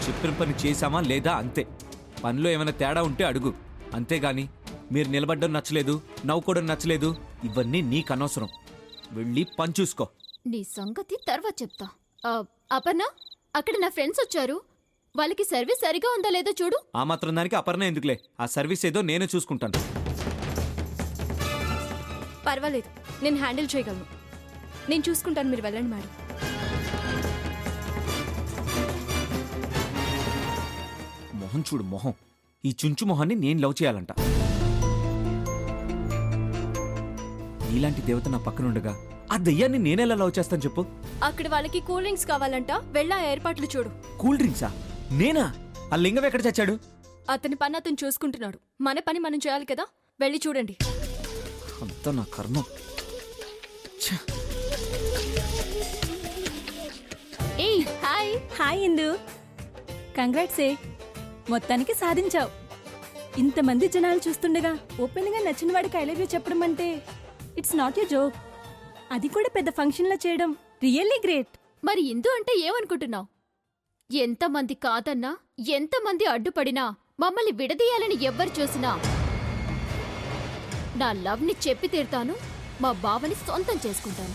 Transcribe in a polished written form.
చెప్పిన పని చేశామా లేదా అంతే. పనిలో ఏమైనా తేడా ఉంటే అడుగు, అంతేగాని మీరు నిలబడ్డం నచ్చలేదు, నవ్వుకోవడం నచ్చలేదు, ఇవన్నీ నీకు అనవసరం. వెళ్ళి పని చూసుకో. నీ సంగతి తర్వాత చెప్తా. అపర్ణ, అక్కడ నా ఫ్రెండ్స్ వచ్చారు. వాళ్ళకి సర్వీస్ సరిగా ఉందా లేదో చూడు. ఆ మాత్రం దానికి అపర్ణ ఎందుకులే, ఆ సర్వీస్ ఏదో నేనే చూసుకుంటాను. పర్వాలేదు, నేను హ్యాండిల్ చేయగలను. నేను చూసుకుంటాను, మీరు వెళ్ళండి మేడం. మొహం చూడు మొహం. ఈ చుంచు మొహాన్ని నేను లవ్ చేయాలంట. నీలాంటి దేవత నా పక్కనుండగా ఆ దయ్యాన్ని నేనెలా లవ్ చేస్తాను చెప్పు. అక్కడ వాళ్ళకి కూల్ డ్రింక్స్ కావాలంట, వెళ్ళా ఏర్పాట్లు చూడు. కూల్ డ్రింక్సా? నేనా? ఆ లింగం ఎక్కడ చచ్చాడు? అతని పని అతను చూసుకుంటున్నాడు, మన పని మనం చేయాలి కదా. వెళ్ళి చూడండి. అంతా నా కర్మ. ఛ! ఏయ్ హాయ్. హాయ్ ఇందు, కంగ్రాట్స్ ఏ, మొత్తానికి సాధించావు. ఇంతమంది జనాలు చూస్తుండగా ఓపెన్గా నచ్చిన వాడికి ఐ లవ్ యూ చెప్పడం అంటే ఇట్స్ నాట్ యూ జోక్. అది కూడా పెద్ద ఫంక్షన్లో చేయడం రియల్లీ గ్రేట్. మరి ఇందు అంటే ఏమనుకుంటున్నావు? ఎంతమంది కాదన్నా, ఎంతమంది అడ్డుపడినా, మమ్మల్ని విడదీయాలని ఎవ్వరు చూసినా నా లవ్ని చెప్పి తీరుతాను. మా బావని సొంతం చేసుకుంటాను.